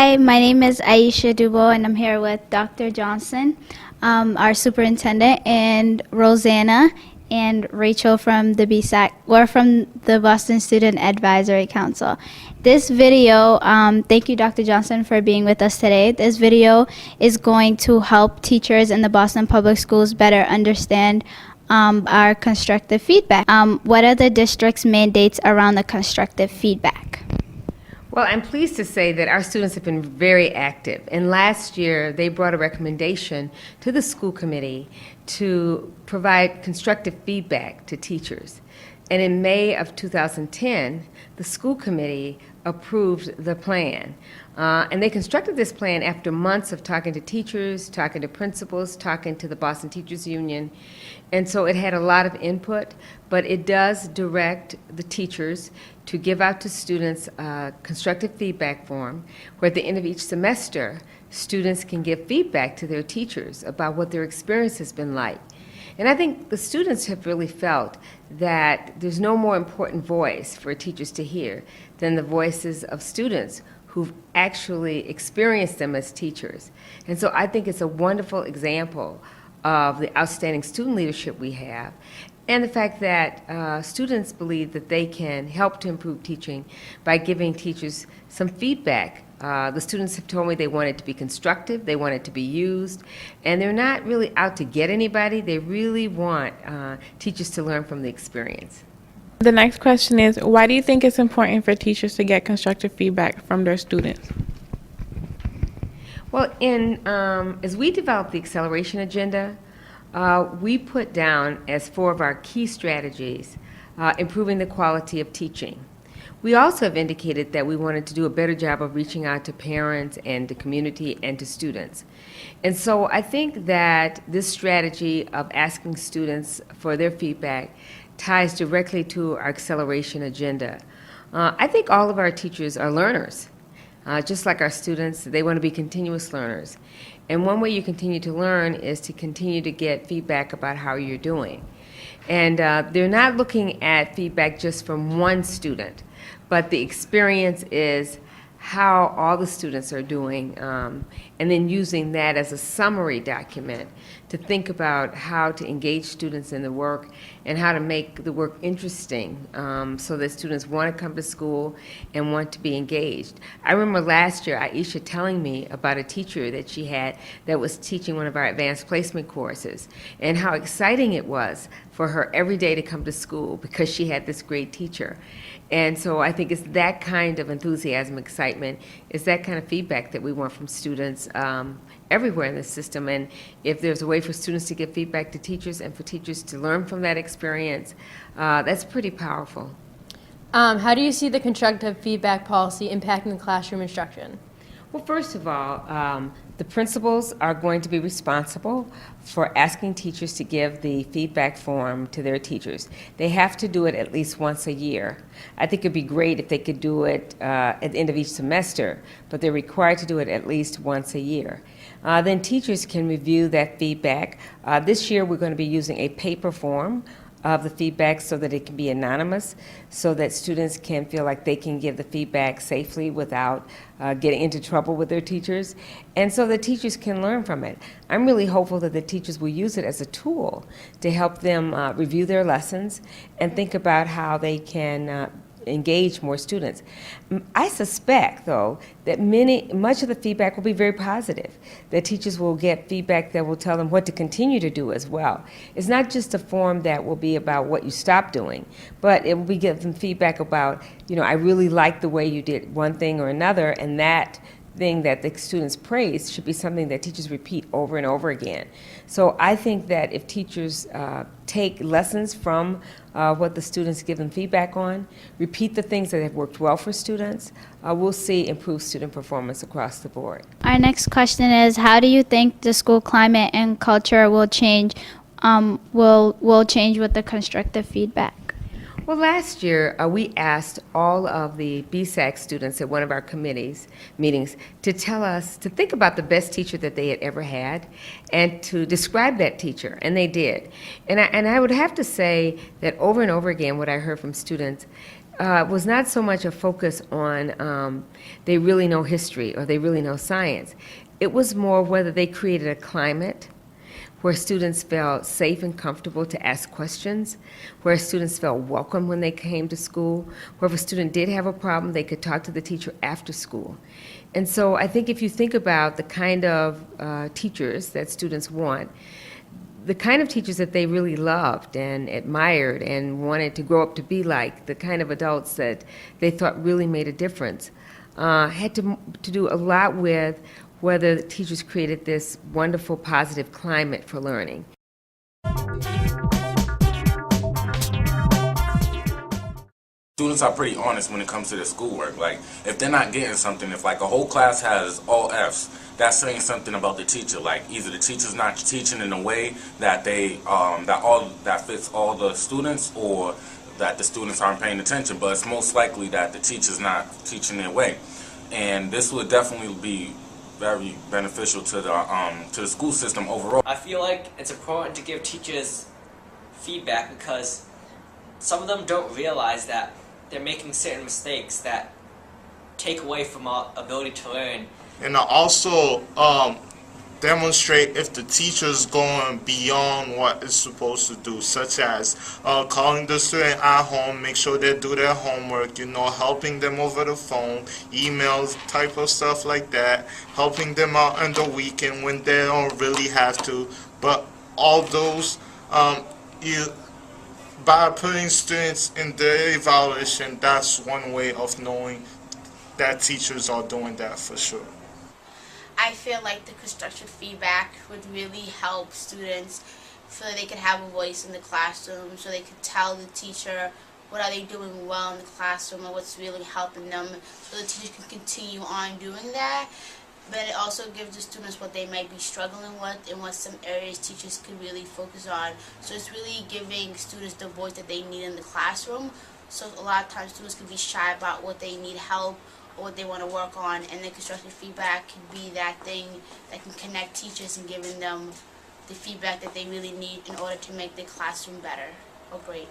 Hi, my name is Aisha Dubo, and I'm here with Dr. Johnson, our superintendent, and Rosanna and Rachel from the BSAC. We're from the Boston Student Advisory Council. This video, thank you, Dr. Johnson, for being with us today. This video is going to help teachers in the Boston Public Schools better understand our constructive feedback. What are the district's mandates around the constructive feedback? Well, I'm pleased to say that our students have been very active. And last year, they brought a recommendation to the school committee to provide constructive feedback to teachers. And in May of 2010, the school committee approved the plan. And they constructed this plan after months of talking to teachers, talking to principals, talking to the Boston Teachers Union. And so it had a lot of input, but it does direct the teachers to give out to students a constructive feedback form where at the end of each semester, students can give feedback to their teachers about what their experience has been like. And I think the students have really felt that there's no more important voice for teachers to hear than the voices of students who've actually experienced them as teachers. And so I think it's a wonderful example of the outstanding student leadership we have, and the fact that students believe that they can help to improve teaching by giving teachers some feedback. The students have told me they want it to be constructive, they want it to be used, and they're not really out to get anybody. They really want teachers to learn from the experience. The next question is, why do you think it's important for teachers to get constructive feedback from their students? Well, as we developed the acceleration agenda, we put down as 4 of our key strategies improving the quality of teaching. We also have indicated that we wanted to do a better job of reaching out to parents and the community and to students. And so I think that this strategy of asking students for their feedback ties directly to our acceleration agenda. I think all of our teachers are learners. Just like our students, they want to be continuous learners. And one way you continue to learn is to continue to get feedback about how you're doing. And they're not looking at feedback just from one student, but the experience is how all the students are doing, and then using that as a summary document to think about how to engage students in the work and how to make the work interesting so that students want to come to school and want to be engaged. I remember last year Aisha telling me about a teacher that she had that was teaching one of our advanced placement courses and how exciting it was for her every day to come to school because she had this great teacher. And so I think it's that kind of enthusiasm, excitement, it's that kind of feedback that we want from students everywhere in the system. And if there's a way for students to give feedback to teachers and for teachers to learn from that experience, that's pretty powerful. How do you see the constructive feedback policy impacting the classroom instruction? Well, first of all, the principals are going to be responsible for asking teachers to give the feedback form to their teachers. They have to do it at least once a year. I think it'd be great if they could do it at the end of each semester, but they're required to do it at least once a year. Then teachers can review that feedback. This year we're going to be using a paper form of the feedback so that it can be anonymous, so that students can feel like they can give the feedback safely without getting into trouble with their teachers, and so the teachers can learn from it. I'm really hopeful that the teachers will use it as a tool to help them review their lessons and think about how they can engage more students. I suspect, though, that much of the feedback will be very positive. That teachers will get feedback that will tell them what to continue to do as well. It's not just a form that will be about what you stop doing, but it will be give them feedback about, I really like the way you did one thing or another, and that thing that the students praise should be something that teachers repeat over and over again. So I think that if teachers take lessons from what the students give them feedback on, repeat the things that have worked well for students, we'll see improved student performance across the board. Our next question is, how do you think the school climate and culture will change with the constructive feedback? Well, last year, we asked all of the BSAC students at one of our committees meetings to tell us, to think about the best teacher that they had ever had and to describe that teacher, and they did. And I would have to say that over and over again, what I heard from students was not so much a focus on they really know history or they really know science. It was more whether they created a climate where students felt safe and comfortable to ask questions, where students felt welcome when they came to school, where if a student did have a problem, they could talk to the teacher after school. And so I think if you think about the kind of teachers that students want, the kind of teachers that they really loved and admired and wanted to grow up to be like, the kind of adults that they thought really made a difference, had to do a lot with whether the teachers created this wonderful, positive climate for learning. Students are pretty honest when it comes to their schoolwork. Like, if they're not getting something, if like a whole class has all Fs, that's saying something about the teacher. Like, either the teacher's not teaching in a way that that fits all the students, or that the students aren't paying attention. But it's most likely that the teacher's not teaching their way, and this would definitely be very beneficial to the school system overall. I feel like it's important to give teachers feedback because some of them don't realize that they're making certain mistakes that take away from our ability to learn. And also demonstrate if the teacher's going beyond what it's supposed to do, such as calling the student at home, make sure they do their homework, helping them over the phone, emails, type of stuff like that, helping them out on the weekend when they don't really have to. But all those, by putting students in their evaluation, that's one way of knowing that teachers are doing that for sure. I feel like the constructive feedback would really help students so that they could have a voice in the classroom, so they could tell the teacher what are they doing well in the classroom and what's really helping them, so the teacher can continue on doing that. But it also gives the students what they might be struggling with and what some areas teachers could really focus on. So it's really giving students the voice that they need in the classroom. So a lot of times students can be shy about what they need help or what they want to work on, and the constructive feedback can be that thing that can connect teachers and giving them the feedback that they really need in order to make the classroom better or great.